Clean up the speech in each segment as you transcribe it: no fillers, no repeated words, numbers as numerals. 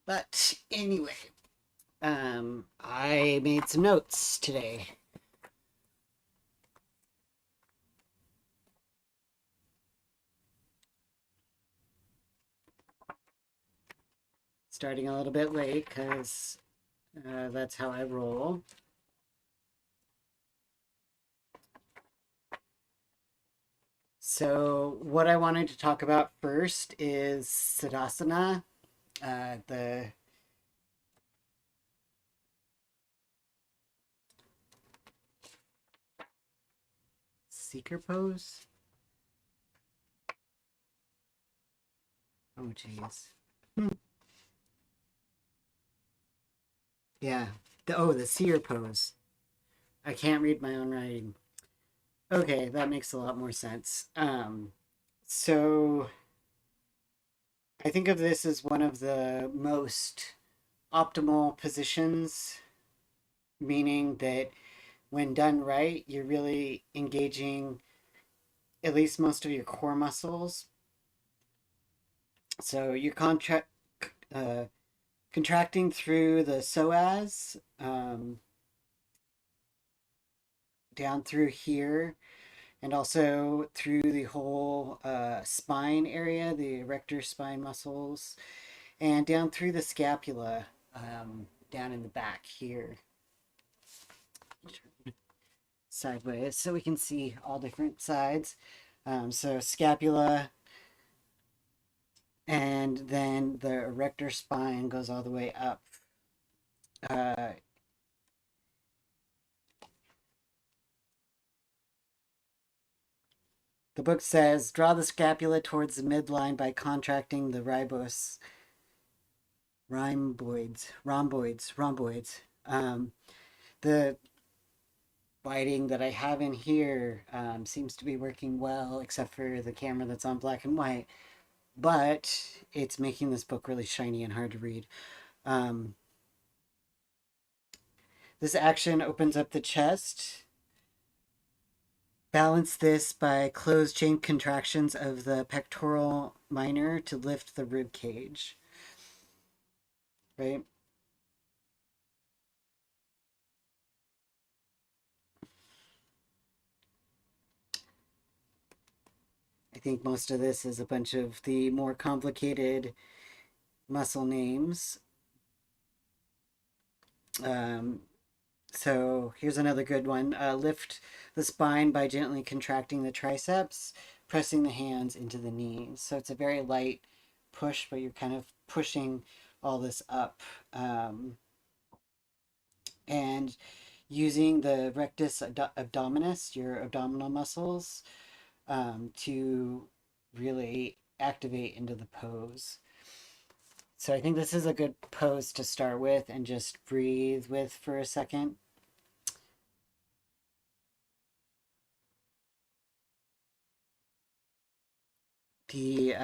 But anyway, I made some notes today. Starting a little bit late because that's how I roll. So, what I wanted to talk about first is Siddhasana, the seeker pose. Oh, jeez. Yeah. The seer pose. I can't read my own writing. Okay, that makes a lot more sense. So I think of this as one of the most optimal positions, meaning that when done right, you're really engaging at least most of your core muscles. So you're uh, contracting through the psoas, down through here, and also through the whole spine area, the erector spine muscles, and down through the scapula, down in the back here. Sideways so we can see all different sides. So scapula, and then the erector spine goes all the way up. Uh, the book says draw the scapula towards the midline by contracting the rhomboids. The lighting that I have in here seems to be working well, except for the camera that's on black and white. But it's making this book really shiny and hard to read. Um, this action opens up the chest. Balance this by closed chain contractions of the pectoral minor to lift the rib cage. Right? I think most of this is a bunch of the more complicated muscle names. Um, So here's another good one. Lift the spine by gently contracting the triceps, pressing the hands into the knees. So it's a very light push, but you're kind of pushing all this up. And using the rectus abdominis, your abdominal muscles, to really activate into the pose. So I think this is a good pose to start with and just breathe with for a second. The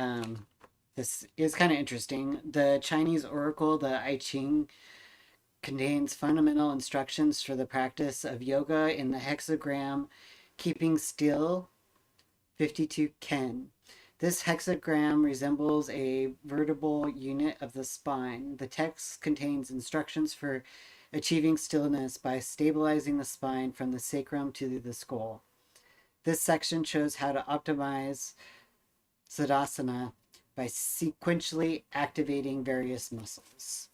This is kind of interesting. The Chinese oracle, the I Ching, contains fundamental instructions for the practice of yoga in the hexagram keeping still 52 Ken. This hexagram resembles a vertebral unit of the spine. The text contains instructions for achieving stillness by stabilizing the spine from the sacrum to the skull. This section shows how to optimize Siddhasana by sequentially activating various muscles.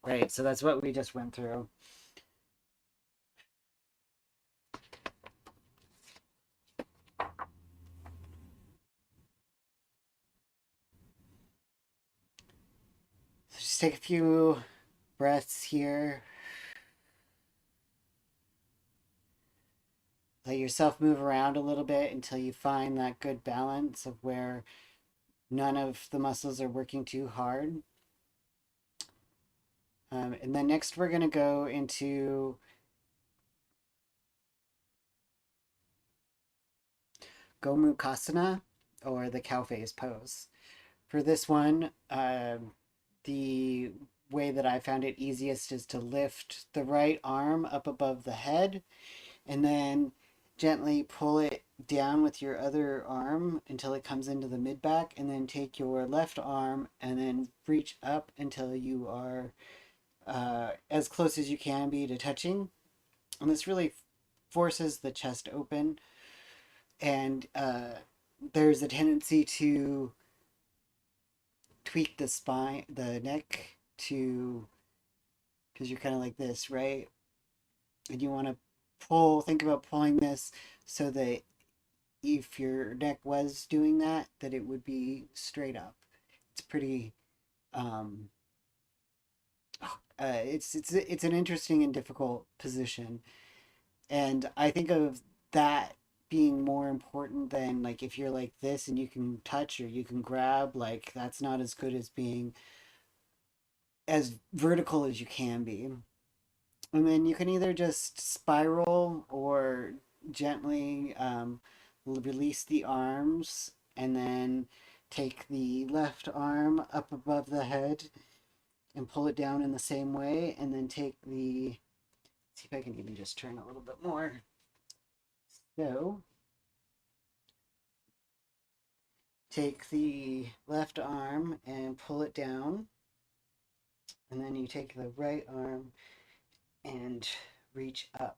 Right, so that's what we just went through. So just take a few breaths here. Let yourself move around a little bit until you find that good balance of where none of the muscles are working too hard. And then next we're going to go into Gomukhasana, or the cow face pose. For this one, the way that I found it easiest is to lift the right arm up above the head and then gently pull it down with your other arm until it comes into the mid back, and then take your left arm and then reach up until you are as close as you can be to touching. And this really forces the chest open, and there's a tendency to tweak the spine, the neck, to because you're kind of like this, right? And you want to think about pulling this so that if your neck was doing that, that it would be straight up. It's pretty, um, it's an interesting and difficult position, and I think of that being more important than like if you're like this and you can touch or you can grab, like that's not as good as being as vertical as you can be. And then you can either just spiral or gently release the arms, and then take the left arm up above the head and pull it down in the same way, and then take the, see if I can even just turn a little bit more. So take the left arm and pull it down, and then you take the right arm and reach up.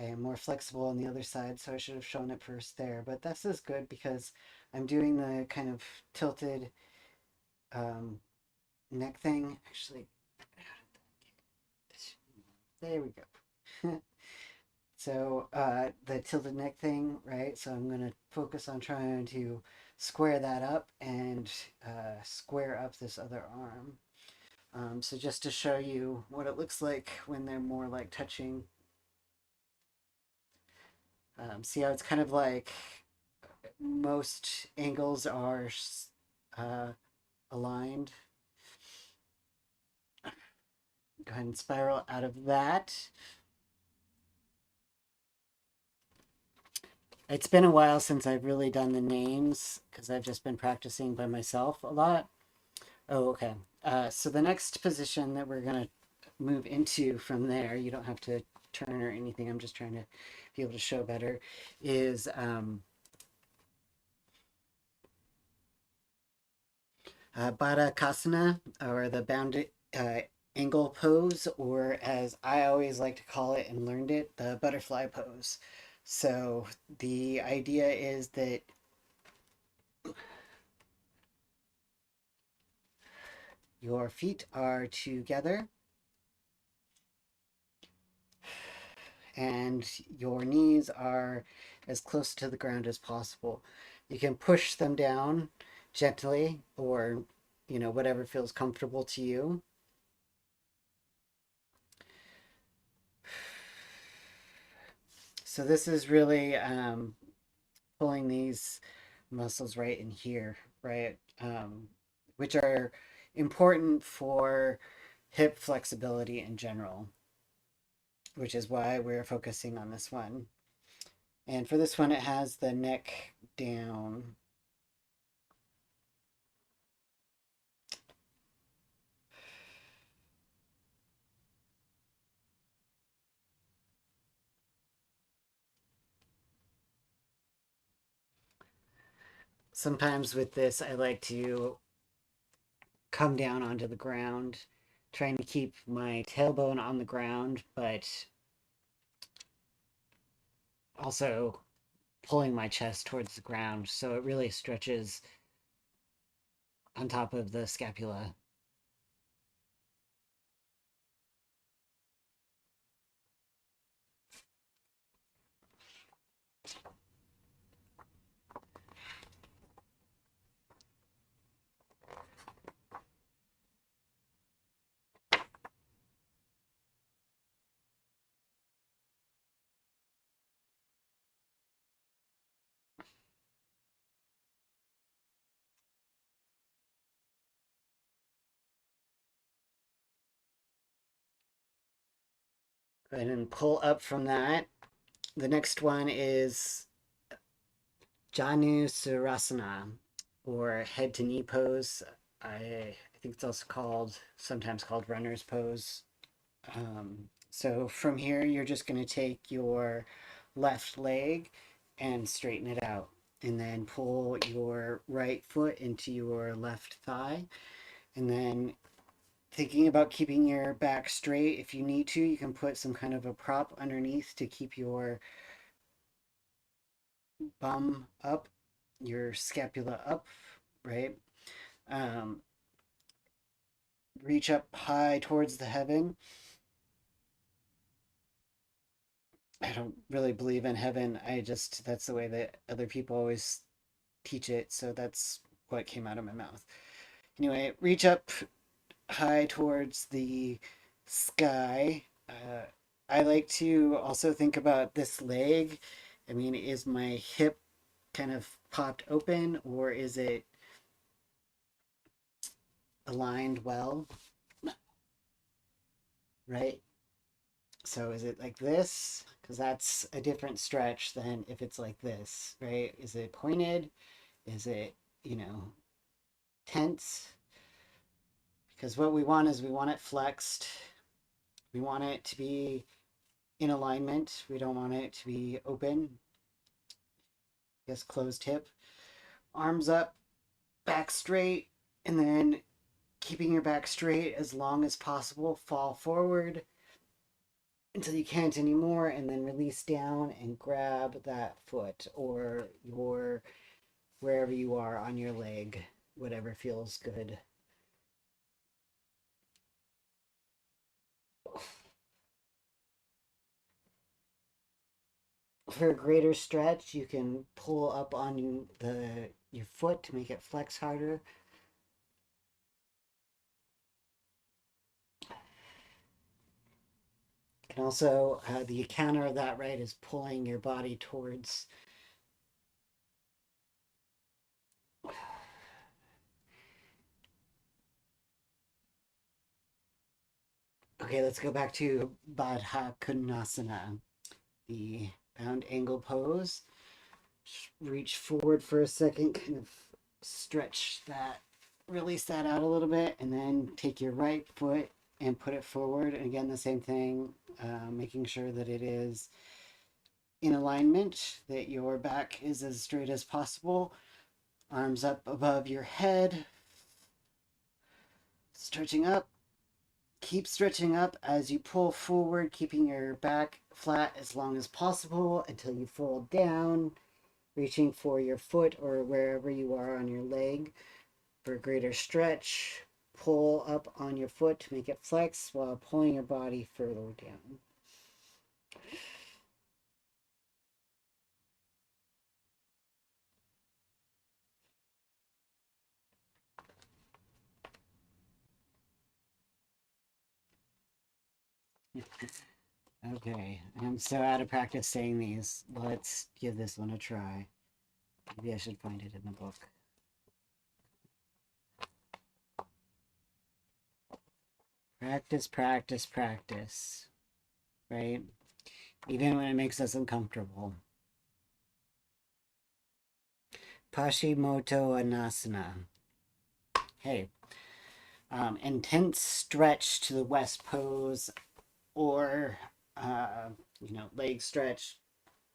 I am more flexible on the other side, so I should have shown it first there. But this is good because I'm doing the kind of tilted um, neck thing. Actually, there we go. So the tilted neck thing, right? So I'm going to focus on trying to square that up and square up this other arm. So just to show you what it looks like when they're more like touching. See how it's kind of like most angles are uh, aligned. Go ahead and spiral out of that. It's been a while since I've really done the names because I've just been practicing by myself a lot. Oh, okay. So the next position that we're going to move into from there, you don't have to turn or anything, I'm just trying to be able to show better, is Baddha or the bound angle pose, or as I always like to call it and learned it, the butterfly pose. So the idea is that your feet are together and your knees are as close to the ground as possible. You can push them down gently, or whatever feels comfortable to you. So this is really pulling these muscles right in here, right? Which are important for hip flexibility in general, which is why we're focusing on this one. And for this one, it has the neck down. Sometimes with this, I like to come down onto the ground, trying to keep my tailbone on the ground, but also pulling my chest towards the ground so it really stretches on top of the scapula. Go ahead and pull up from that. The next one is Janu Surasana, or head to knee pose. I think it's also sometimes called runner's pose. So from here, you're just going to take your left leg and straighten it out. And then pull your right foot into your left thigh. And then thinking about keeping your back straight, if you need to, you can put some kind of a prop underneath to keep your bum up, your scapula up, right? Um, reach up high towards the heaven. I don't really believe in heaven. That's the way that other people always teach it. So that's what came out of my mouth. Anyway, reach up high towards the sky. I like to also think about this leg. I mean, is my hip kind of popped open or is it aligned well? Right? So is it like this? Because that's a different stretch than if it's like this, right? Is it pointed? Is it, you know, tense? Because what we want is we want it flexed. We want it to be in alignment. We don't want it to be open. I guess closed hip. Arms up, back straight, and then keeping your back straight as long as possible. Fall forward until you can't anymore, and then release down and grab that foot or your wherever you are on your leg, whatever feels good. For a greater stretch, you can pull up on your foot to make it flex harder. You can also, the counter of that, right, is pulling your body towards. Okay, let's go back to Baddha Konasana, the bound angle pose. Reach forward for a second, kind of stretch that, release that out a little bit, and then take your right foot and put it forward. And again, the same thing, making sure that it is in alignment, that your back is as straight as possible. Arms up above your head, stretching up. Keep stretching up as you pull forward, keeping your back flat as long as possible until you fold down, reaching for your foot or wherever you are on your leg for a greater stretch. Pull up on your foot to make it flex while pulling your body further down. Okay, I'm so out of practice saying these. Let's give this one a try. Maybe I should find it in the book. Practice, practice, practice. Right? Even when it makes us uncomfortable. Pashimoto Anasana. Hey, intense stretch to the west pose or, leg stretch.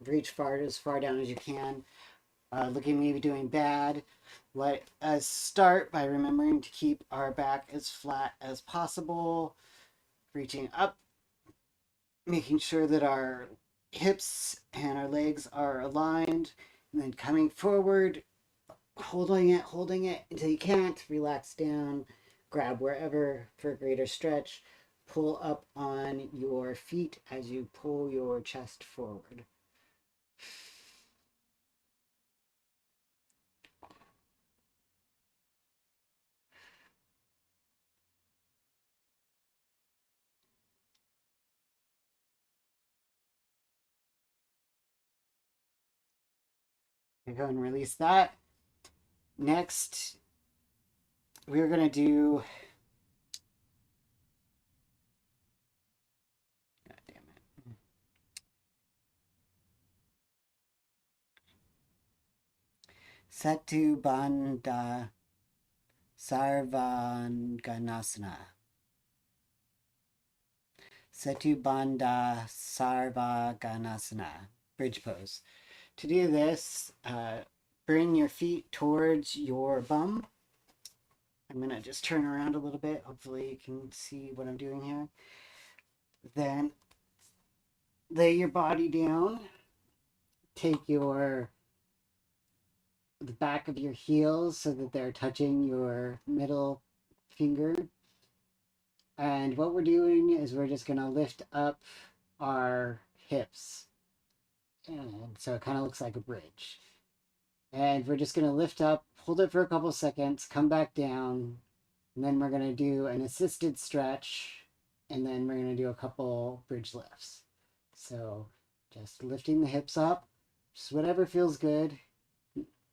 Reach as far down as you can. Looking maybe doing bad. Let us start by remembering to keep our back as flat as possible. Reaching up, making sure that our hips and our legs are aligned, and then coming forward, holding it until you can't. Relax down, grab wherever for a greater stretch. Pull up on your feet as you pull your chest forward. Go and release that. Next, we're going to do. God damn it. Setu Bandha Sarvanganasana. Setu Bandha Sarvaganasana, bridge pose. To do this, bring your feet towards your bum. I'm going to just turn around a little bit. Hopefully you can see what I'm doing here. Then lay your body down. Take the back of your heels so that they're touching your middle finger. And what we're doing is we're just going to lift up our hips. And so it kind of looks like a bridge. And we're just going to lift up, hold it for a couple seconds, come back down, and then we're going to do an assisted stretch, and then we're going to do a couple bridge lifts. So just lifting the hips up, just whatever feels good.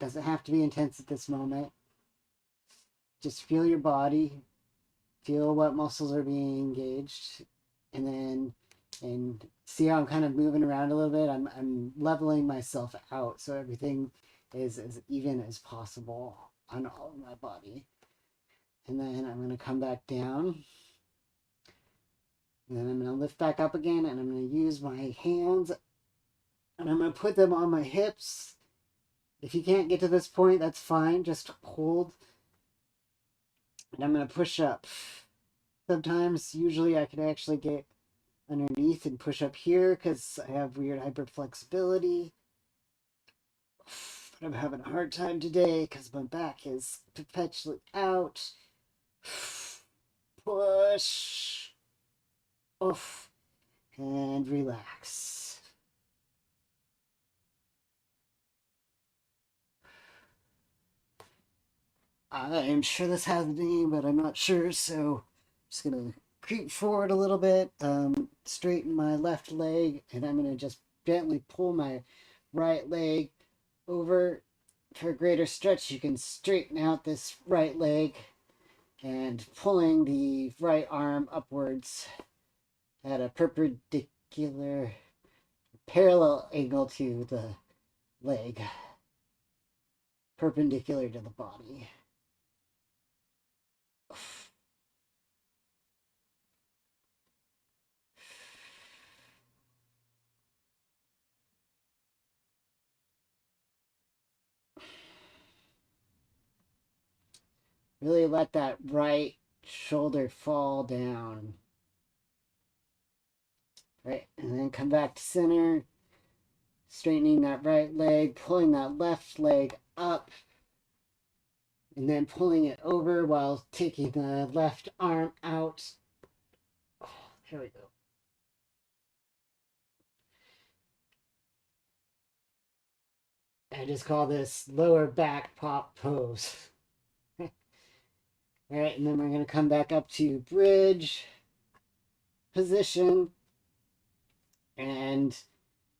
Doesn't have to be intense at this moment. Just feel your body, feel what muscles are being engaged, and see how I'm kind of moving around a little bit. I'm leveling myself out so everything is as even as possible on all of my body. And then I'm going to come back down. And then I'm going to lift back up again, and I'm going to use my hands, and I'm going to put them on my hips. If you can't get to this point, that's fine. Just hold. And I'm going to push up. Sometimes, usually I can actually get underneath and push up here because I have weird hyperflexibility. But I'm having a hard time today because my back is perpetually out. Push. Oof. And relax. I'm sure this has a name, but I'm not sure, so I'm just going to creep forward a little bit, straighten my left leg, and I'm going to just gently pull my right leg over for a greater stretch. You can straighten out this right leg and pulling the right arm upwards at a parallel angle to the leg, perpendicular to the body. Really let that right shoulder fall down. Right, and then come back to center, straightening that right leg, pulling that left leg up, and then pulling it over while taking the left arm out. Oh, here we go. I just call this lower back pop pose. All right, and then we're going to come back up to bridge position, and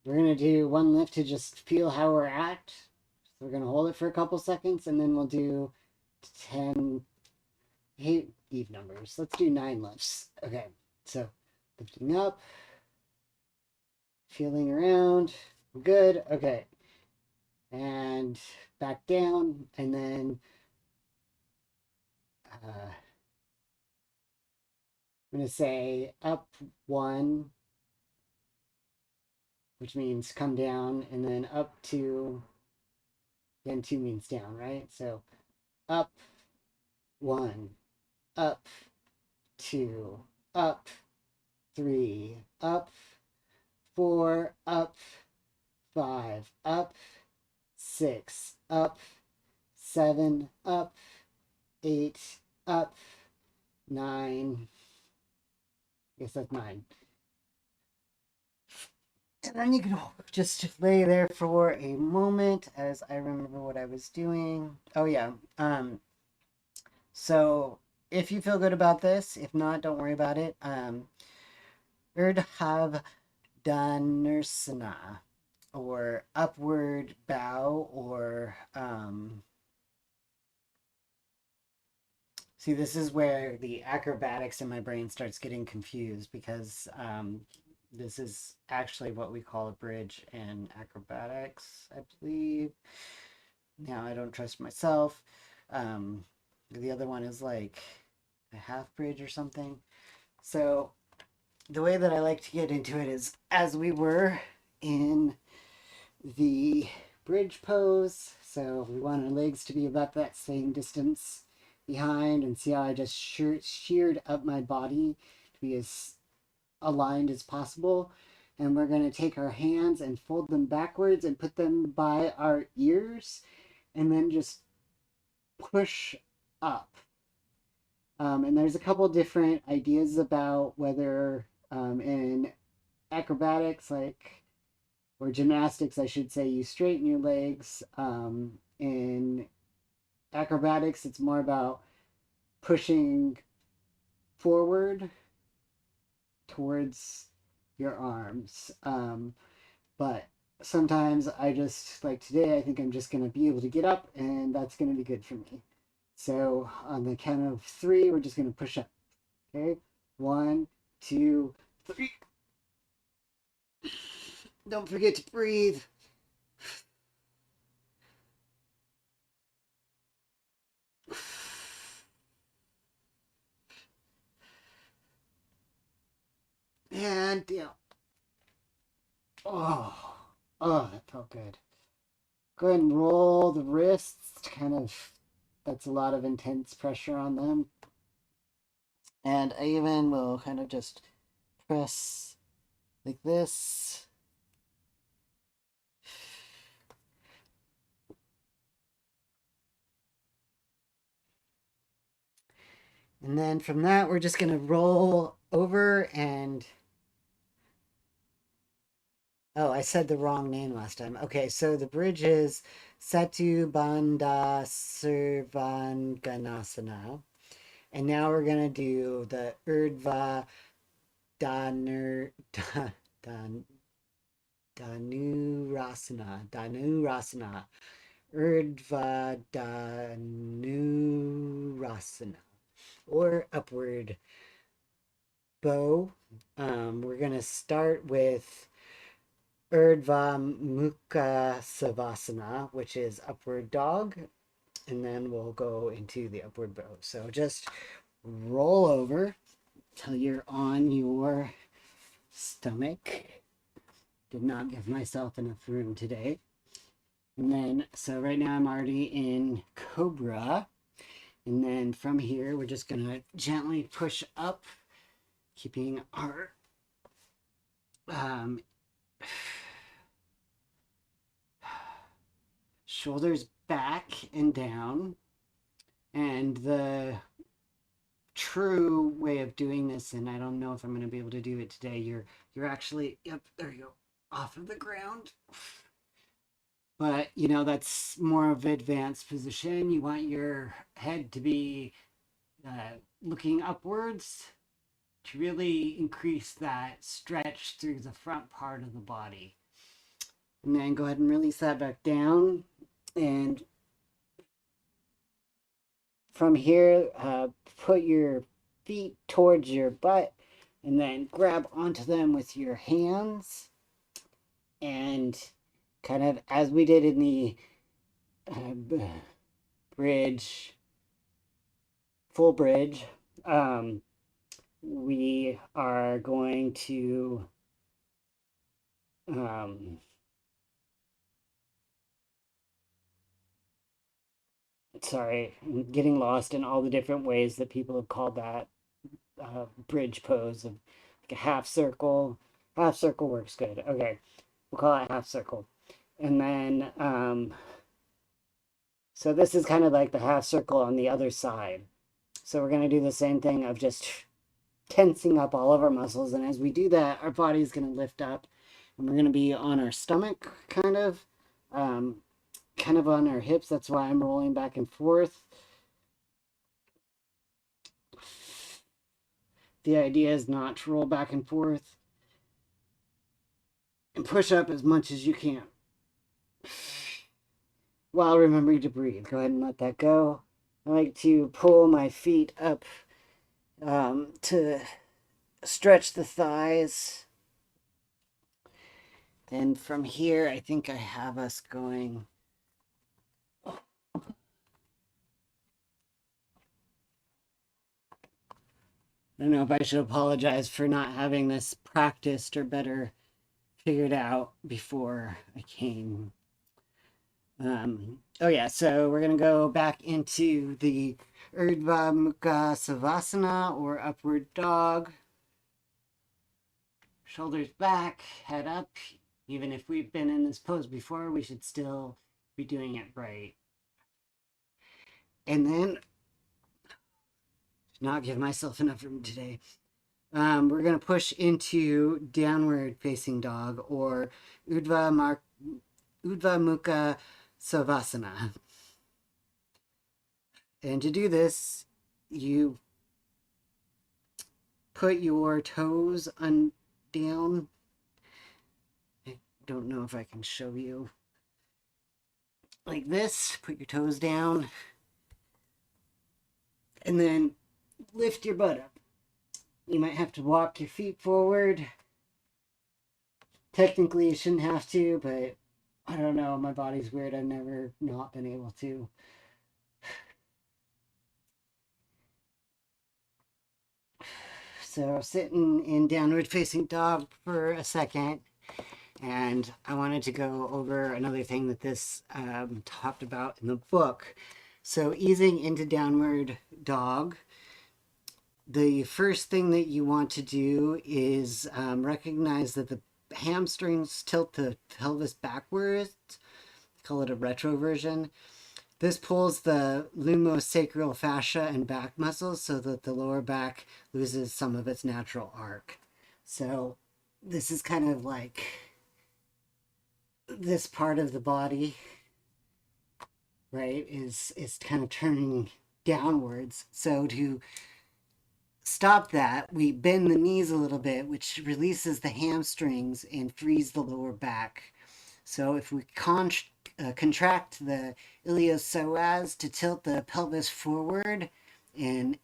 we're going to do one lift to just feel how we're at. So we're going to hold it for a couple seconds, and then we'll do 10, even numbers. Let's do 9 lifts. Okay, so lifting up, feeling around, good. Okay, and back down, and then I'm going to say up 1, which means come down, and then up 2, then 2 means down, right? So up 1, up 2, up 3, up 4, up 5, up 6, up 7, up 8, up 9. I guess that's 9. And then you can just lay there for a moment as I remember what I was doing. Oh yeah. So if you feel good about this, if not, don't worry about it. Urdhava Dhanursana, or upward bow, or see, this is where the acrobatics in my brain starts getting confused because this is actually what we call a bridge in acrobatics, I believe. Now I don't trust myself. The other one is like a half bridge or something. So the way that I like to get into it is as we were in the bridge pose. So we want our legs to be about that same distance behind, and see how I just sheared up my body to be as aligned as possible. And we're going to take our hands and fold them backwards and put them by our ears, and then just push up. And there's a couple different ideas about whether in acrobatics, like, or gymnastics, I should say, you straighten your legs. In acrobatics, it's more about pushing forward towards your arms. But sometimes I just, like today, I think I'm just going to be able to get up, and that's going to be good for me. So on the count of three, we're just going to push up. Okay? 1, 2, 3. Don't forget to breathe. And down. Oh, oh, that felt good. Go ahead and roll the wrists. Kind of, that's a lot of intense pressure on them. And I even will kind of just press like this. And then from that, we're just going to roll over and... Oh, I said the wrong name last time. Okay, so the bridge is Setu Bandha Sarvanganasana. And now we're going to do the Urdhva Dhanurasana. Urdhva Dhanurasana. Or upward bow. We're going to start with Urdhva Mukha Savasana, which is upward dog, and then we'll go into the upward bow. So just roll over till you're on your stomach. Did not give myself enough room today. And then, so right now I'm already in Cobra. And then from here, we're just going to gently push up, keeping our shoulders back and down. And the true way of doing this, and I don't know if I'm going to be able to do it today, you're actually, yep, there you go, off of the ground. But you know, that's more of an advanced position. You want your head to be looking upwards to really increase that stretch through the front part of the body. And then go ahead and release that back down. And from here, put your feet towards your butt and then grab onto them with your hands. And kind of as we did in the bridge, full bridge, we are going to sorry, I'm getting lost in all the different ways that people have called that bridge pose of like a half circle. Half circle works good. Okay, we'll call it half circle. And then, so this is kind of like the half circle on the other side. So we're going to do the same thing of just tensing up all of our muscles. And as we do that, our body is going to lift up, and we're going to be on our stomach, kind of on our hips. That's why I'm rolling back and forth. The idea is not to roll back and forth, and push up as much as you can while remembering to breathe. Go ahead and let that go. I like to pull my feet up to stretch the thighs. Then from here, I think I have us going I don't know if I should apologize for not having this practiced or better figured out before I came. Oh yeah, so we're gonna go back into the Urdhva Mukha Savasana or upward dog. Shoulders back, head up. Even if we've been in this pose before, we should still be doing it right. And then, not give myself enough room today. We're going to push into downward facing dog or Urdhva Mukha Savasana. And to do this, you put your toes on down. I don't know if I can show you. Like this, put your toes down. And then lift your butt up. You might have to walk your feet forward. Technically, you shouldn't have to, but I don't know. My body's weird. I've never not been able to. So, sitting in downward facing dog for a second. And I wanted to go over another thing that this talked about in the book. So, easing into downward dog, the first thing that you want to do is recognize that the hamstrings tilt the pelvis backwards. Call it a retroversion. This pulls the lumosacral fascia and back muscles so that the lower back loses some of its natural arc. So this is kind of like this part of the body, right, is kind of turning downwards. So to stop that, we bend the knees a little bit, which releases the hamstrings and frees the lower back. So if we contract the iliopsoas to tilt the pelvis forward in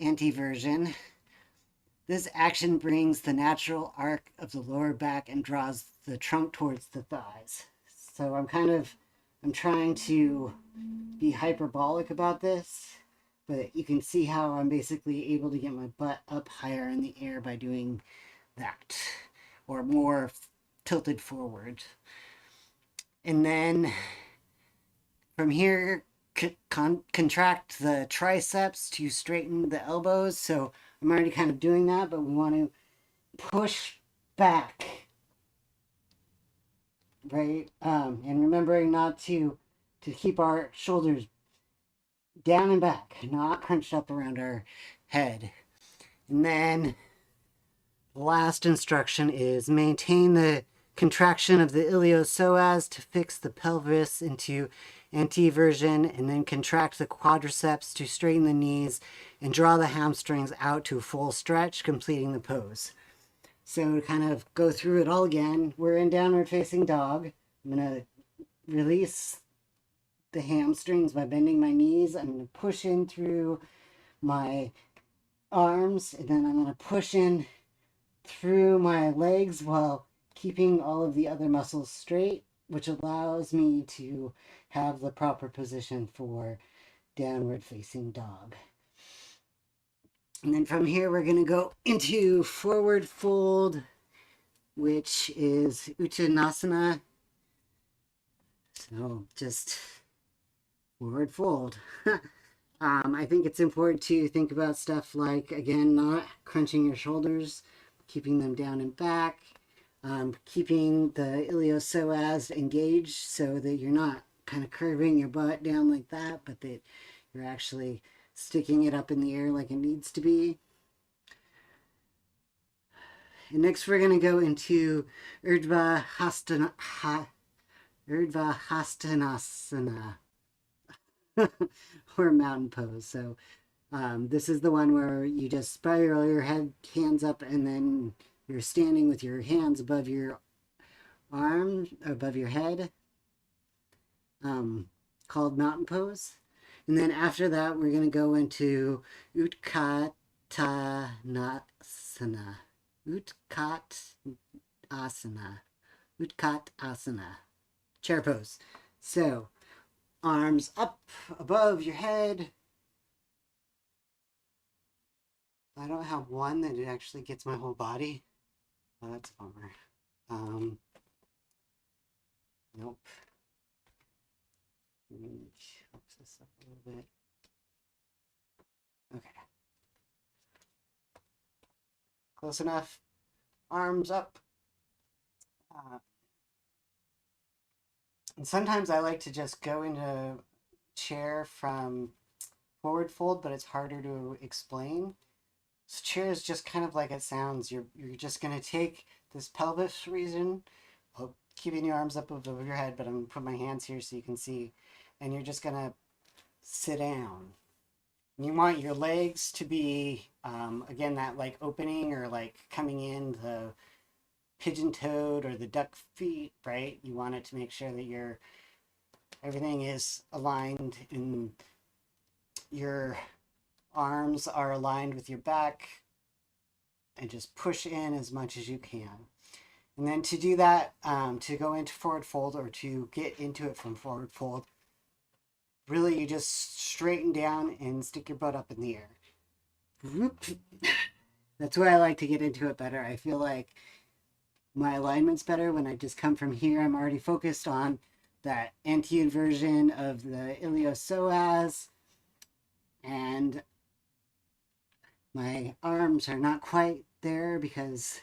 anteversion, this action brings the natural arc of the lower back and draws the trunk towards the thighs. So I'm trying to be hyperbolic about this, but you can see how I'm basically able to get my butt up higher in the air by doing that, or more tilted forward. And then from here, contract the triceps to straighten the elbows. So I'm already kind of doing that, but we want to push back, right? And remembering not to keep our shoulders down and back, not crunched up around our head. And then the last instruction is maintain the contraction of the iliopsoas to fix the pelvis into anteversion, and then contract the quadriceps to straighten the knees and draw the hamstrings out to full stretch, completing the pose. So to kind of go through it all again, we're in downward facing dog. I'm going to release the hamstrings by bending my knees. I'm going to push in through my arms, and then I'm going to push in through my legs while keeping all of the other muscles straight, which allows me to have the proper position for downward facing dog. And then from here, we're going to go into forward fold, which is Uttanasana. So just forward fold. I think it's important to think about stuff like, again, not crunching your shoulders, keeping them down and back, keeping the iliopsoas engaged so that you're not kind of curving your butt down like that, but that you're actually sticking it up in the air like it needs to be. And next we're going to go into Urdhva Hastanasana or mountain pose. So this is the one where you just spiral your hands up, and then you're standing with your hands above your arm, above your head, called mountain pose. And then after that, we're going to go into Utkatasana. Utkatasana. Chair pose. So, arms up above your head. I don't have one that it actually gets my whole body. Oh, that's a bummer. Nope. Let me helps this up a little bit. Okay. Close enough. Arms up. Uh, and sometimes I like to just go into chair from forward fold, but it's harder to explain. So chair is just kind of like it sounds. You're just gonna take this pelvis region, keeping your arms up above your head, but I'm gonna put my hands here so you can see, and you're just gonna sit down. And you want your legs to be again that like opening or like coming in the pigeon-toed or the duck feet, right? You want it to make sure that everything is aligned and your arms are aligned with your back, and just push in as much as you can. And then to do that, to go into forward fold or to get into it from forward fold, really you just straighten down and stick your butt up in the air. That's where I like to get into it better. I feel like my alignment's better when I just come from here. I'm already focused on that anti-inversion of the iliopsoas, and my arms are not quite there because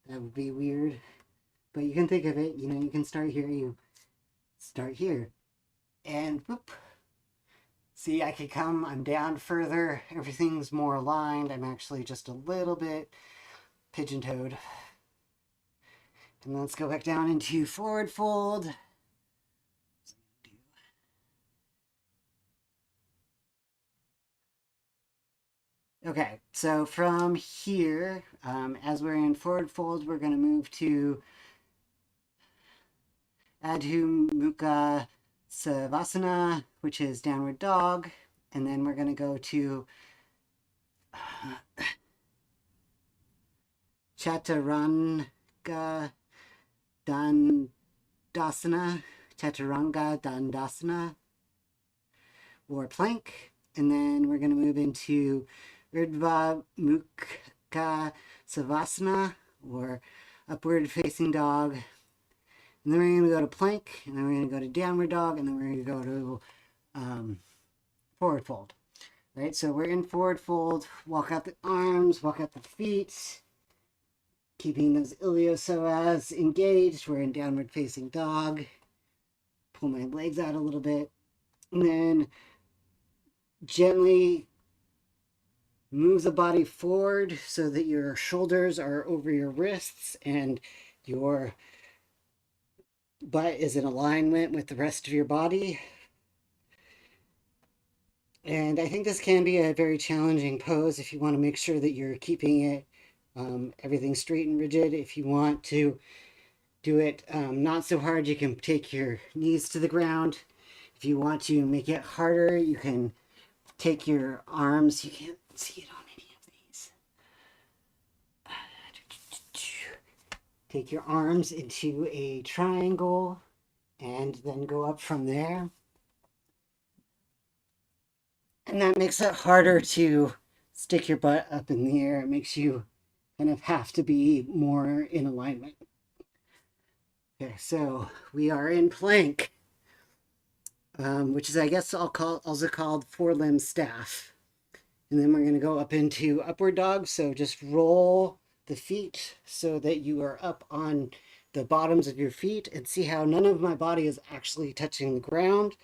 that would be weird. But you can think of it, you can start here, you start here. And whoop. See, I'm down further. Everything's more aligned. I'm actually just a little bit pigeon-toed. And let's go back down into forward fold. Okay, so from here, as we're in forward fold, we're going to move to Adho Mukha Savasana, which is downward dog. And then we're going to go to Chaturanga Dandasana, Chaturanga Dandasana, or plank. And then we're going to move into Urdhva Mukha Savasana, or upward facing dog. And then we're going to go to plank, and then we're going to go to downward dog, and then we're going to go to forward fold. Right, so we're in forward fold. Walk out the arms, walk out the feet, keeping those iliopsoas engaged. We're in downward facing dog. Pull my legs out a little bit, and then gently move the body forward so that your shoulders are over your wrists and your butt is in alignment with the rest of your body. And I think this can be a very challenging pose if you want to make sure that you're keeping it everything straight and rigid. If you want to do it not so hard, you can take your knees to the ground. If you want to make it harder, you can take your arms. You can't see it on any of these. Take your arms into a triangle and then go up from there. And that makes it harder to stick your butt up in the air. It makes you kind of have to be more in alignment. Okay, so we are in plank, which is, I guess, also called four-limb staff. And then we're going to go up into upward dog. So just roll the feet so that you are up on the bottoms of your feet, and see how none of my body is actually touching the ground.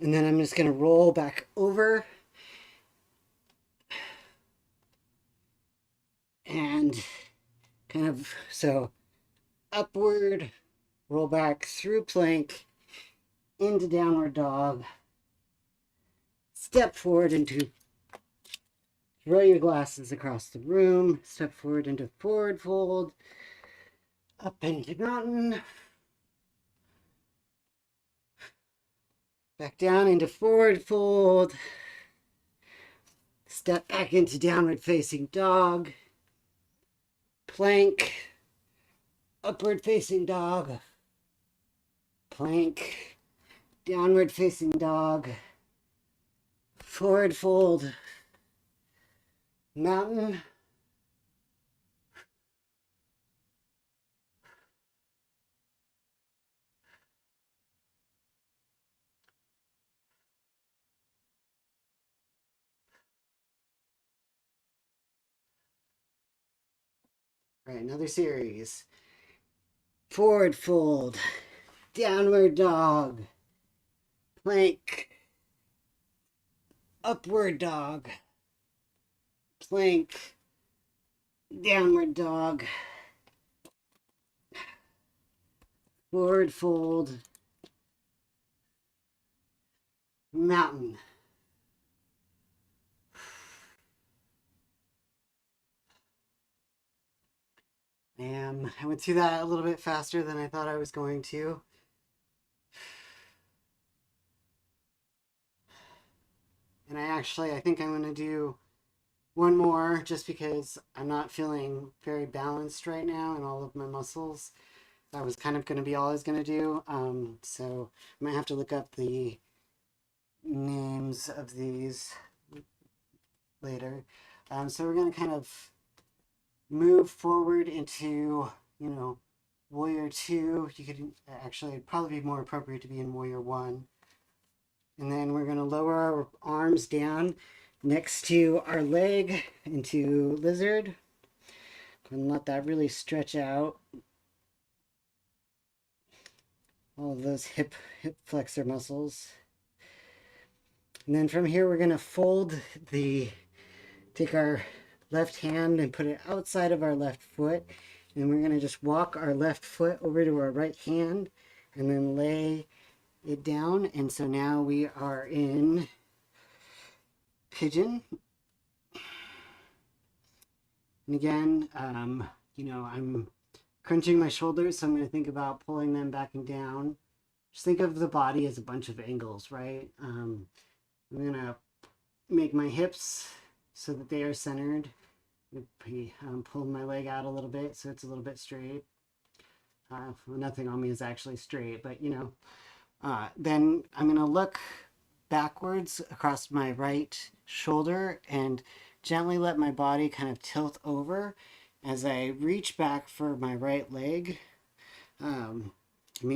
And then I'm just going to roll back over and kind of, so upward, roll back through plank into downward dog, step forward into, throw your glasses across the room, step forward into forward fold, up into mountain, back down into forward fold, step back into downward facing dog, plank, upward facing dog, plank, downward facing dog, forward fold, mountain, all right, another series. Forward fold, downward dog, plank, upward dog, plank, downward dog, forward fold, mountain. I went through that a little bit faster than I thought I was going to. And I think I'm going to do one more just because I'm not feeling very balanced right now in all of my muscles. That was kind of going to be all I was going to do. So I might have to look up the names of these later. So we're going to kind of move forward into, warrior 2. You could actually, it'd probably be more appropriate to be in warrior 1. And then we're going to lower our arms down next to our leg into lizard. And let that really stretch out. All of those hip flexor muscles. And then from here, we're going to take our left hand and put it outside of our left foot. And we're going to just walk our left foot over to our right hand and then lay it down. And so now we are in pigeon. And again, I'm crunching my shoulders, so I'm going to think about pulling them back and down. Just think of the body as a bunch of angles, right? I'm going to make my hips so that they are centered. Pull my leg out a little bit so it's a little bit straight. Well, nothing on me is actually straight, but then I'm going to look backwards across my right shoulder and gently let my body kind of tilt over as I reach back for my right leg.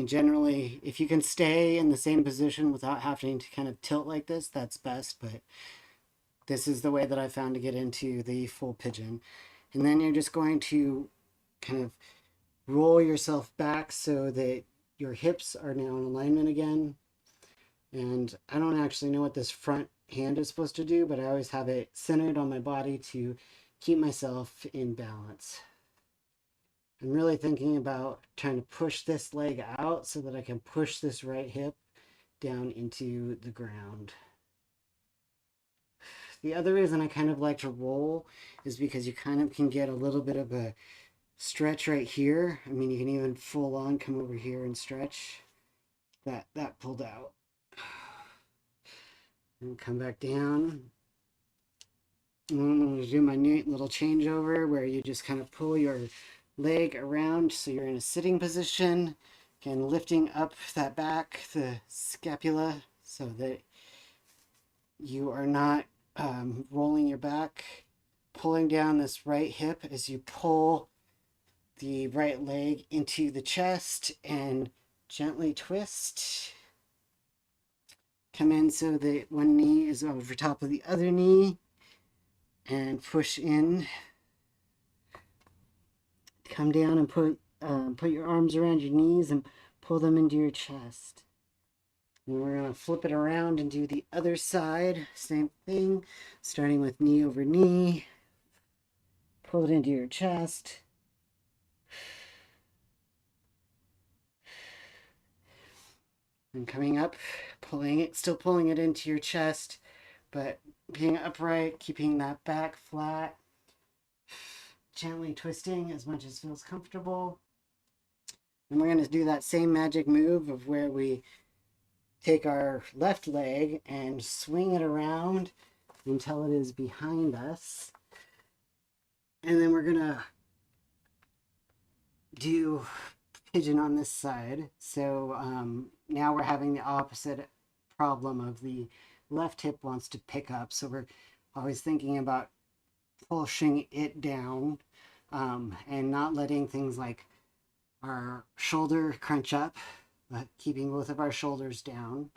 Generally, if you can stay in the same position without having to kind of tilt like this, that's best, but this is the way that I found to get into the full pigeon. And then you're just going to kind of roll yourself back so that your hips are now in alignment again. And I don't actually know what this front hand is supposed to do, but I always have it centered on my body to keep myself in balance. I'm really thinking about trying to push this leg out so that I can push this right hip down into the ground. The other reason I kind of like to roll is because you kind of can get a little bit of a stretch right here. You can even full on come over here and stretch. That pulled out. And come back down. And I'm going to do my neat little changeover where you just kind of pull your leg around so you're in a sitting position. Again, lifting up that back, the scapula, so that you are not rolling your back, pulling down this right hip as you pull the right leg into the chest and gently twist. Come in so that one knee is over top of the other knee and push in. Come down and put your arms around your knees and pull them into your chest. And we're going to flip it around and do the other side. Same thing, starting with knee over knee. Pull it into your chest. And coming up, still pulling it into your chest, but being upright, keeping that back flat. Gently twisting as much as feels comfortable. And we're going to do that same magic move of where we take our left leg and swing it around until it is behind us. And then we're going to do pigeon on this side. So now we're having the opposite problem of the left hip wants to pick up. So we're always thinking about pushing it down, and not letting things like our shoulder crunch up, but keeping both of our shoulders down.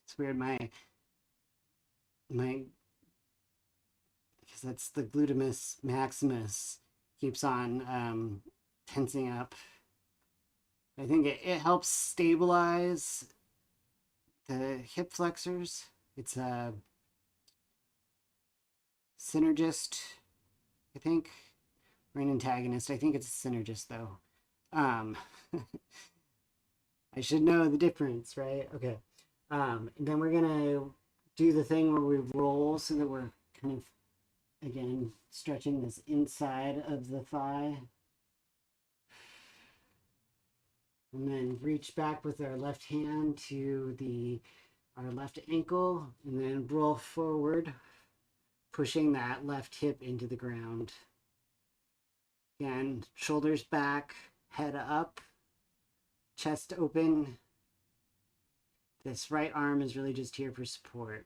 It's weird, my because that's the glutamus maximus keeps on tensing up. I think it helps stabilize the hip flexors. It's a synergist, I think, or an antagonist. I think it's a synergist though. Um, I should know the difference, right? Okay. And then we're gonna do the thing where we roll so that we're kind of again stretching this inside of the thigh. And then reach back with our left hand to our left ankle and then roll forward, pushing that left hip into the ground. Again, shoulders back, head up, chest open. This right arm is really just here for support.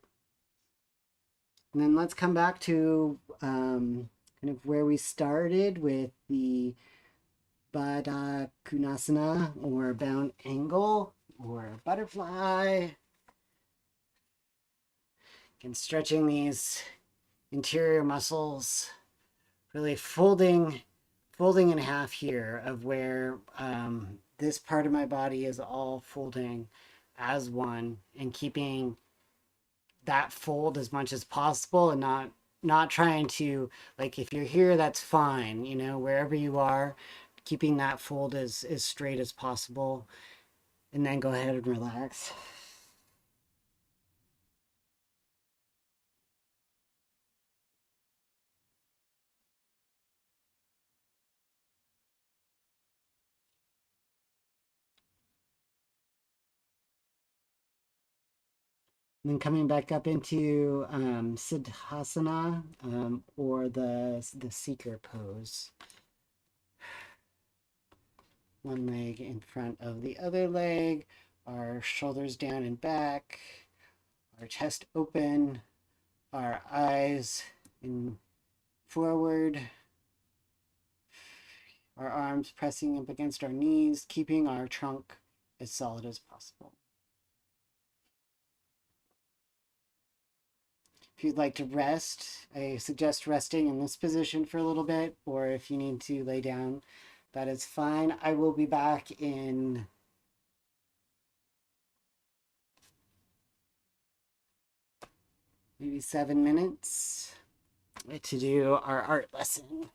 And then let's come back to kind of where we started with the Baddha Konasana, or bound angle, or butterfly. And stretching these interior muscles, really folding in half here of where this part of my body is all folding as one, and keeping that fold as much as possible, and not trying to, like, if you're here, that's fine, you know, wherever you are, keeping that fold as straight as possible. And then go ahead and relax. And then coming back up into Siddhasana, or the seeker pose. One leg in front of the other leg, our shoulders down and back, our chest open, our eyes in forward, our arms pressing up against our knees, keeping our trunk as solid as possible. If you'd like to rest, I suggest resting in this position for a little bit, or if you need to lay down, that is fine. I will be back in maybe 7 minutes to do our art lesson.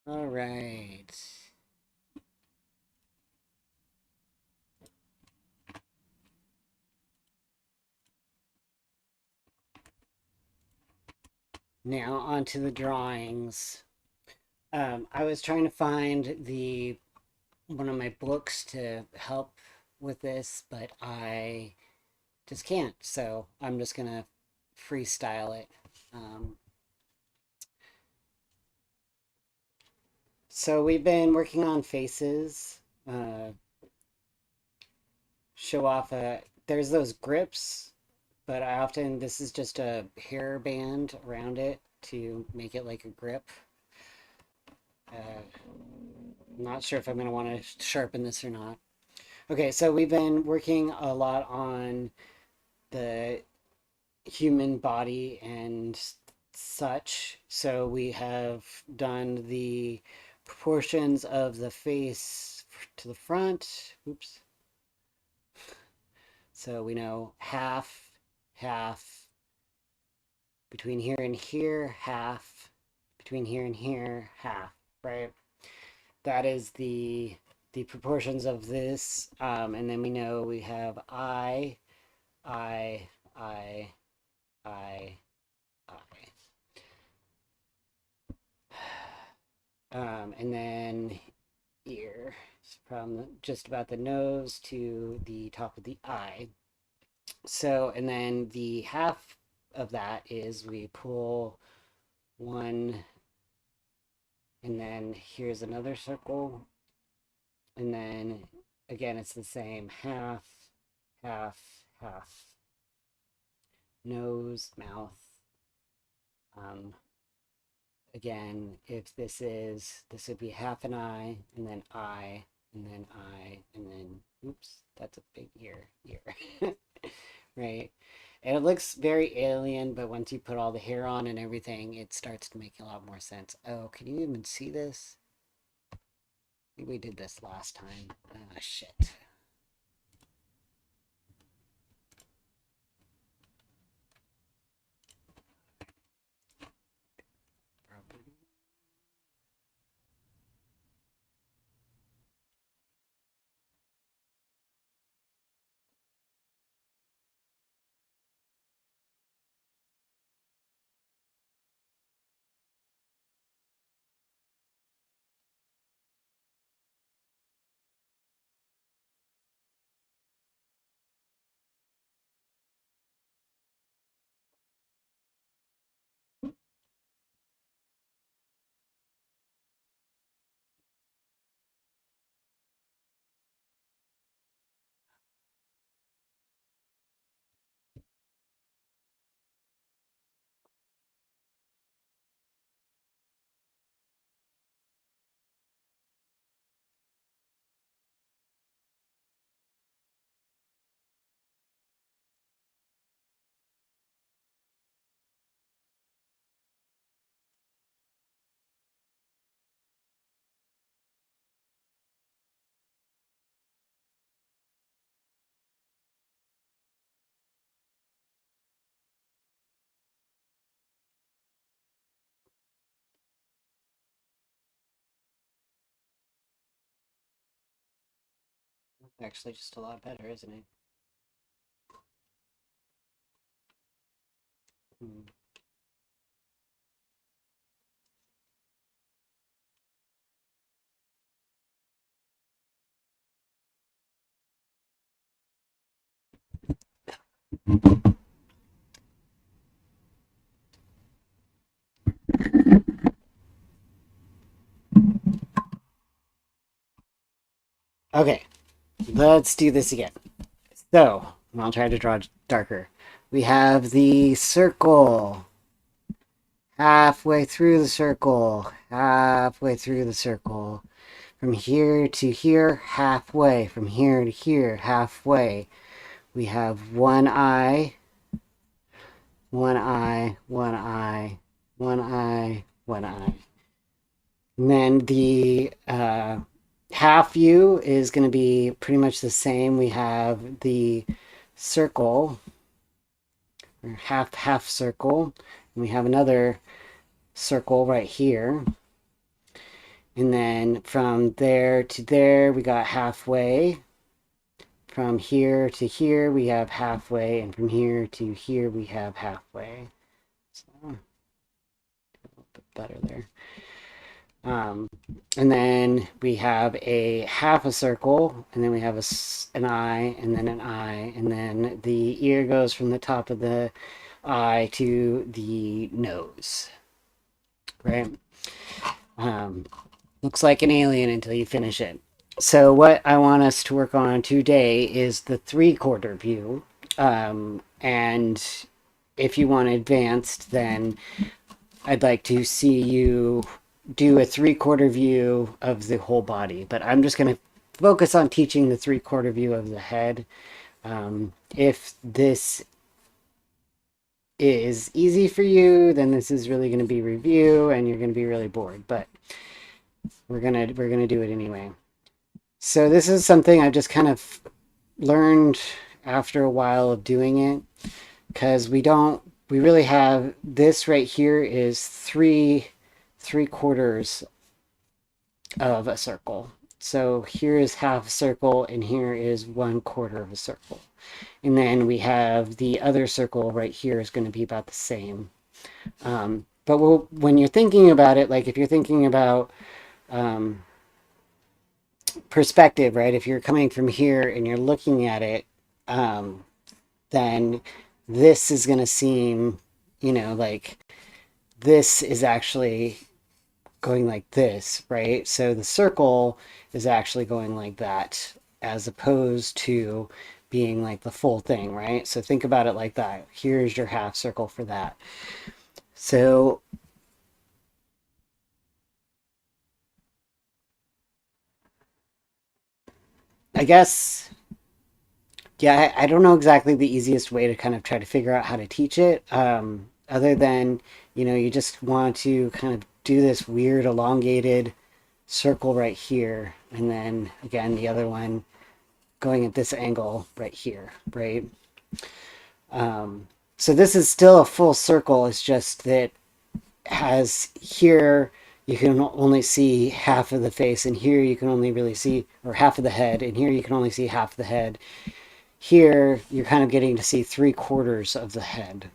All right. Now onto the drawings. I was trying to find the one of my books to help with this, but I just can't. So I'm just gonna freestyle it. Um, so we've been working on faces. Show off there's those grips, but I often this is just a hair band around it to make it like a grip. I'm not sure if I'm going to want to sharpen this or not. Okay, so we've been working a lot on the human body and such. So we have done the proportions of the face to the front. Oops. So we know half, half, between here and here, half, between here and here, half, right? That is the proportions of this. And then we know we have I, I, I, I. And then ear. From just about the nose to the top of the eye. So, and then the half of that is we pull one, and then here's another circle, and then again it's the same half, half, half, nose, mouth. Um, Again, if this would be half an eye, and then eye, and then eye, and then oops, that's a big ear, right? And it looks very alien, but once you put all the hair on and everything, it starts to make a lot more sense. Oh, can you even see this? I think we did this last time. Ah, shit. Actually, just a lot better, isn't it? Hmm. Okay, let's do this again. So, I'll try to draw darker. We have the circle. Halfway through the circle. Halfway through the circle. From here to here, halfway. From here to here, halfway. We have one eye, one eye, one eye, one eye, one eye. And then the half view is going to be pretty much the same. We have the circle, or half circle, and we have another circle right here. And then from there to there, we got halfway. From here to here, we have halfway. And from here to here, we have halfway. So, a little bit better there. And then we have a half a circle, and then we have an eye, and then an eye, and then the ear goes from the top of the eye to the nose, right? Um, Looks like an alien until you finish it. So what I want us to work on today is the three-quarter view. And if you want advanced, then I'd like to see you do a three-quarter view of the whole body. But I'm just going to focus on teaching the three-quarter view of the head. If this is easy for you, then this is really going to be review and you're going to be really bored. But we're gonna do it anyway. So this is something I've just kind of learned after a while of doing it, because we really have this right here is three quarters of a circle. So here is half a circle and here is 1/4 of a circle. And then we have the other circle right here is going to be about the same. But when you're thinking about it, like if you're thinking about perspective, right? If you're coming from here and you're looking at it, then this is going to seem, like this is actually going like this, right? So the circle is actually going like that as opposed to being like the full thing, right? So think about it like that. Here's your half circle for that. So I guess, yeah, I don't know exactly the easiest way to kind of try to figure out how to teach it, other than, you just want to kind of do this weird elongated circle right here. And then again, the other one going at this angle right here, right? So this is still a full circle. It's just that has here you can only see half of the face, and here you can only really see, or half of the head, and here you can only see half the head. Here you're kind of getting to see three-quarters of the head.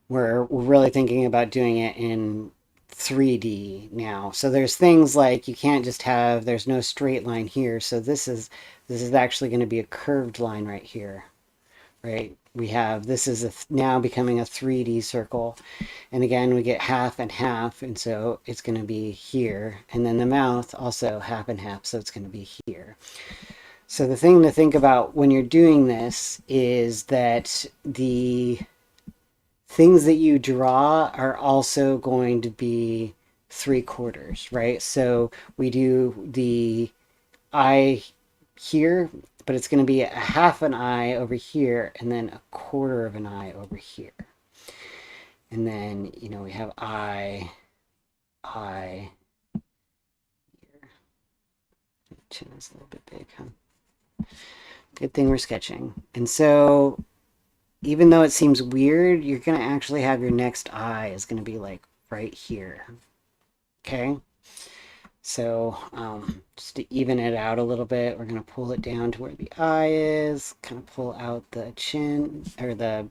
We're really thinking about doing it in 3D now. So there's things like you can't just have, there's no straight line here. So this is actually going to be a curved line right here, right? We have, this is now becoming a 3D circle. And again, we get half and half. And so it's going to be here. And then the mouth also half and half. So it's going to be here. So the thing to think about when you're doing this is that the things that you draw are also going to be three-quarters, right? So we do the eye here, but it's going to be a half an eye over here and then 1/4 of an eye over here. And then, we have eye here. Chin is a little bit big, huh? Good thing we're sketching. And so even though it seems weird, you're going to actually have your next eye is going to be like right here. Okay? So just to even it out a little bit, we're going to pull it down to where the eye is, kind of pull out the chin, or the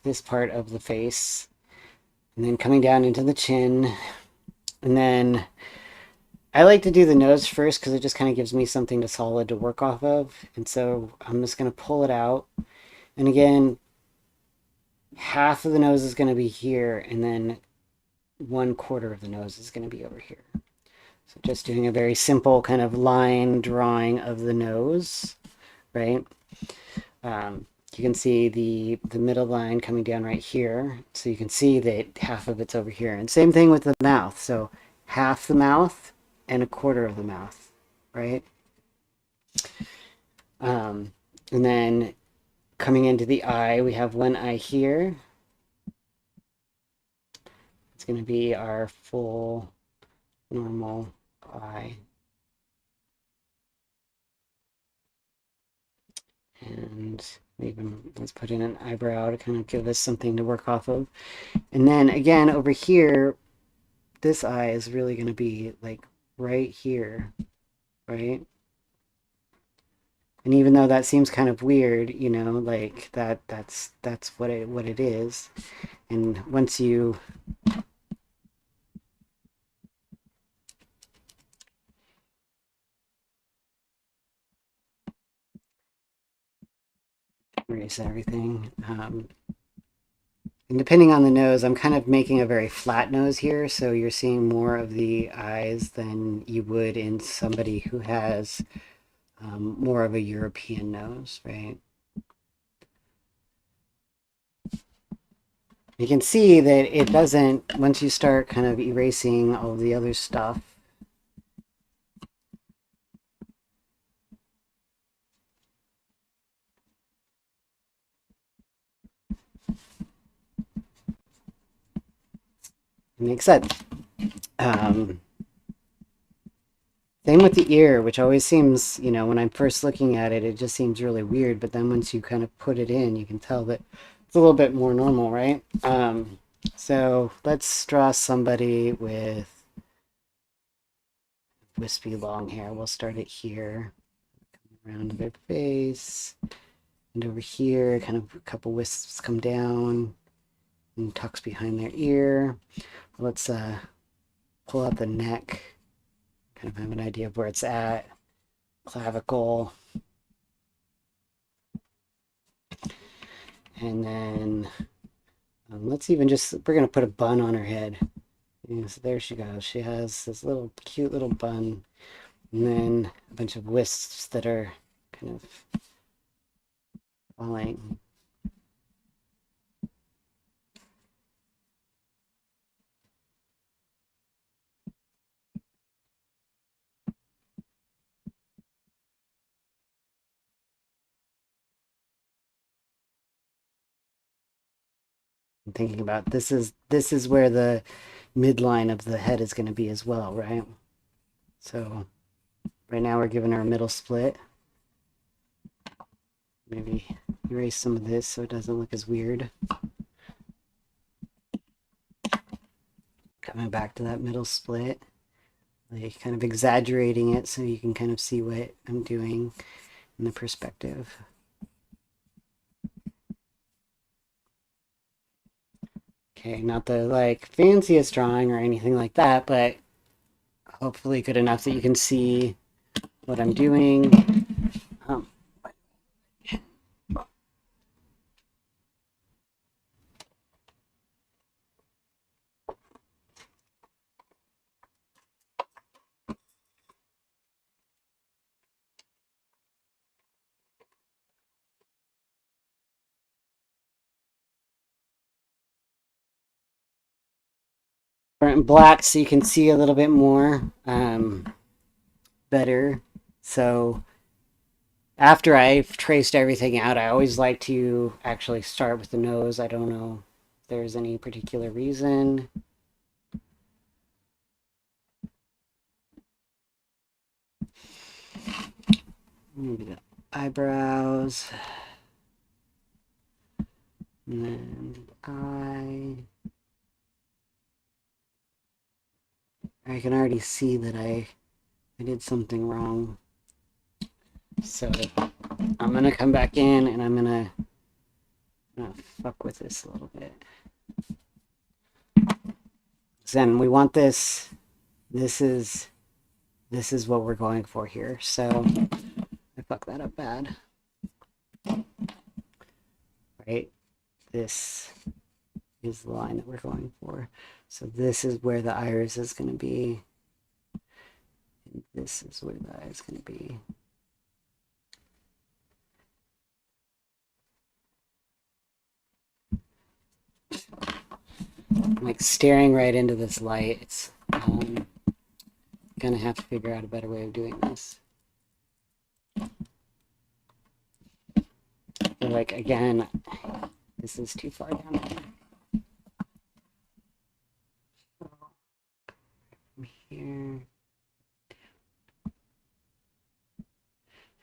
this part of the face, and then coming down into the chin. And then I like to do the nose first because it just kind of gives me something solid to work off of. And so I'm just going to pull it out. And again, half of the nose is going to be here, and then 1/4 of the nose is going to be over here. So just doing a very simple kind of line drawing of the nose, right? You can see the middle line coming down right here. So you can see that half of it's over here. And same thing with the mouth. So half the mouth and 1/4 of the mouth, right? And then coming into the eye, we have one eye here. It's going to be our full normal eye. And Even let's put in an eyebrow to kind of give us something to work off of. And then again, over here, this eye is really going to be like right here, right? And even though that seems kind of weird, you know, like that's what it is. And once you erase everything, and depending on the nose, I'm kind of making a very flat nose here, so you're seeing more of the eyes than you would in somebody who has more of a European nose, right? You can see that it doesn't, once you start kind of erasing all the other stuff, it makes sense. Um, Same with the ear, which always seems, you know, when I'm first looking at it, it just seems really weird. But then once you kind of put it in, you can tell that it's a little bit more normal, right? So let's draw somebody with wispy long hair. We'll start it here, around their face, and over here, kind of a couple wisps come down and tucks behind their ear. Let's pull out the neck, kind of have an idea of where it's at. Clavicle, and then let's even just, we're going to put a bun on her head. Yeah, so there she goes. She has this little cute little bun, and then a bunch of wisps that are kind of falling. I'm thinking about this is where the midline of the head is going to be as well, right? So right now we're giving her a middle split. Maybe erase some of this so it doesn't look as weird. Coming back to that middle split, like kind of exaggerating it so you can kind of see what I'm doing in the perspective. Okay, not the like fanciest drawing or anything like that, but hopefully good enough that you can see what I'm doing. Um, Burnt black so you can see a little bit more better. So after I've traced everything out, I always like to actually start with the nose. I don't know if there's any particular reason. Maybe the eyebrows. And then I can already see that I did something wrong. So I'm going to come back in and I'm going to fuck with this a little bit. Then we want this. This is what we're going for here. So I fucked that up bad. Right? This is the line that we're going for. So this is where the iris is going to be. And this is where the eye is going to be. I'm like staring right into this light. It's gonna have to figure out a better way of doing this. But like again, this is too far down there. From here.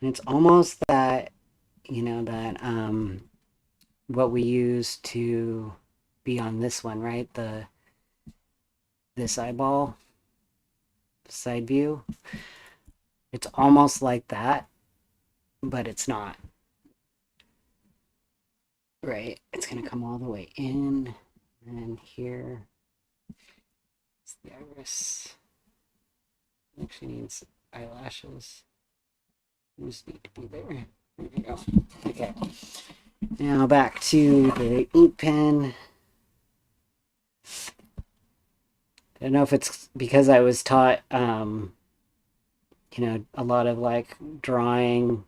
And it's almost that, that what we use to be on this one, right? This eyeball side view. It's almost like that, but it's not. Right? It's gonna come all the way in, and here is the iris. Actually needs eyelashes. Just need to be there. There we go. Okay. Now back to the ink pen. I don't know if it's because I was taught, a lot of like drawing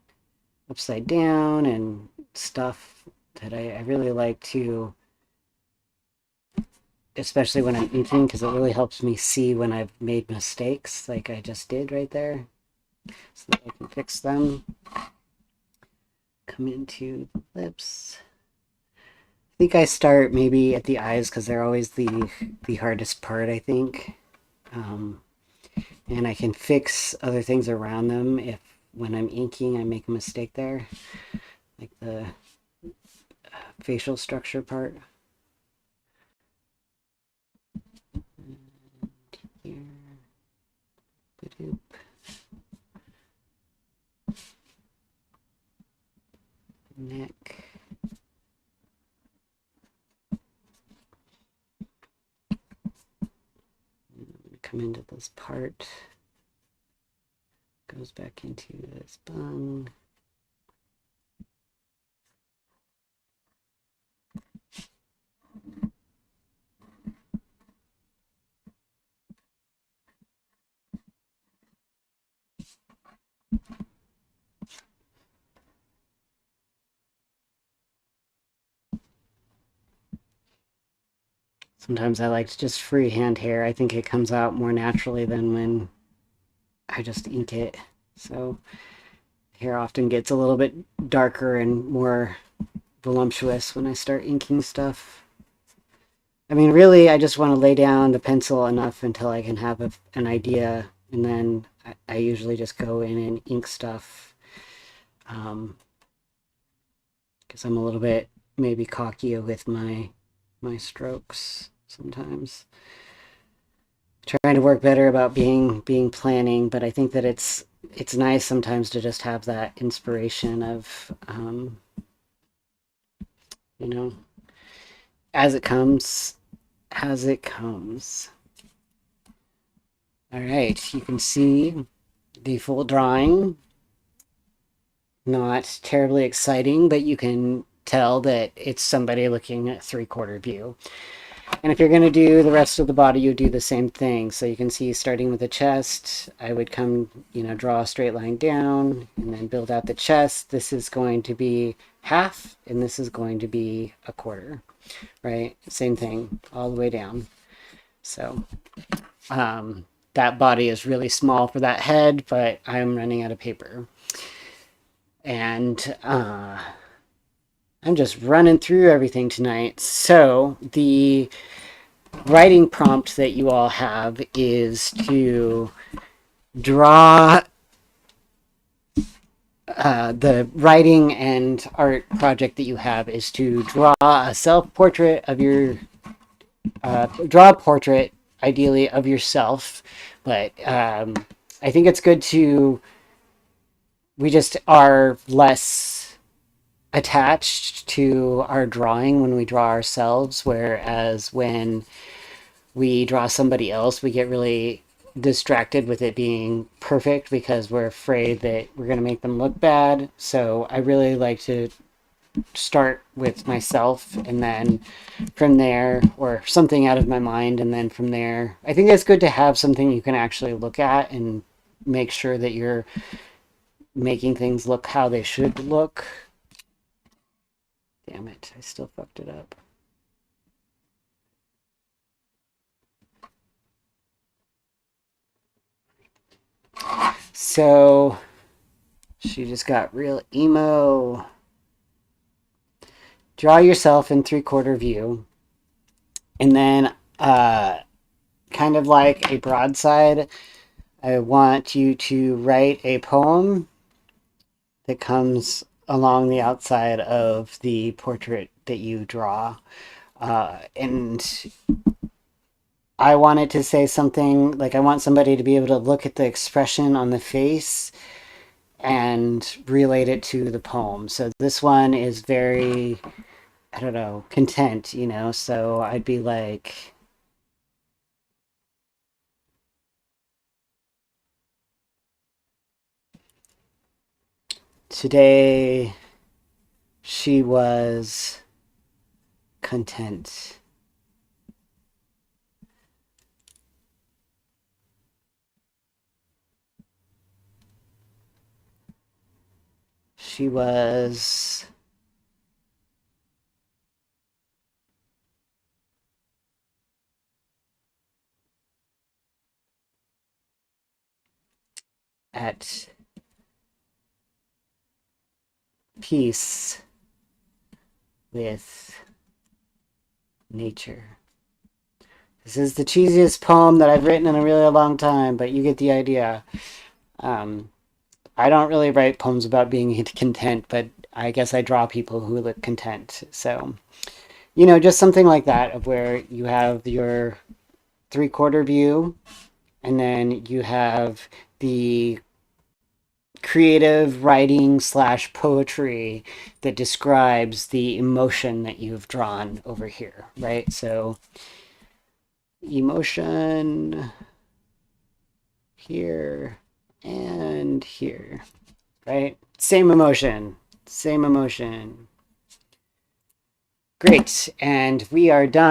upside down and stuff that I really like to, especially when I'm inking, because it really helps me see when I've made mistakes like I just did right there so that I can fix them. Come into the lips. I think I start maybe at the eyes because they're always the hardest part, I think. And I can fix other things around them if when I'm inking I make a mistake there, like the facial structure part. And here. Neck. Come into this part. Goes back into this bung. Sometimes I like to just freehand hair. I think it comes out more naturally than when I just ink it. So hair often gets a little bit darker and more voluptuous when I start inking stuff. I mean, really, I just want to lay down the pencil enough until I can have an idea, and then I usually just go in and ink stuff. Because I'm a little bit maybe cocky with my strokes sometimes. Trying to work better about being planning, but I think that it's nice sometimes to just have that inspiration of as it comes, as it comes. All right, you can see the full drawing. Not terribly exciting, but you can tell that it's somebody looking at 3/4 view. And if you're going to do the rest of the body, you do the same thing. So you can see starting with the chest, I would come, draw a straight line down and then build out the chest. This is going to be half and this is going to be 1/4, right? Same thing all the way down. So that body is really small for that head, but I'm running out of paper. And I'm just running through everything tonight. So the writing prompt that you all have is to draw the writing and art project that you have is to draw a self-portrait of your draw a portrait ideally of yourself, but I think it's good to we just are less attached to our drawing when we draw ourselves, whereas when we draw somebody else we get really distracted with it being perfect because we're afraid that we're going to make them look bad. So I really like to start with myself and then from there, or something out of my mind, and then from there I think it's good to have something you can actually look at and make sure that you're making things look how they should look. Damn it, I still fucked it up. So she just got real emo. Draw yourself in 3/4 view, and then kind of like a broadside, I want you to write a poem that comes along the outside of the portrait that you draw. And I wanted to say something like I want somebody to be able to look at the expression on the face and relate it to the poem. So this one is very, I don't know, content, you know? So I'd be like, today she was content. She was at peace with nature. This is the cheesiest poem that I've written in a really long time, but you get the idea. Um, I don't really write poems about being content, but I guess I draw people who look content. So, you know, just something like that of where you have your three-quarter view and then you have the creative writing slash poetry that describes the emotion that you've drawn over here, right? So emotion here and here, right? Same emotion, same emotion. Great, and we are done.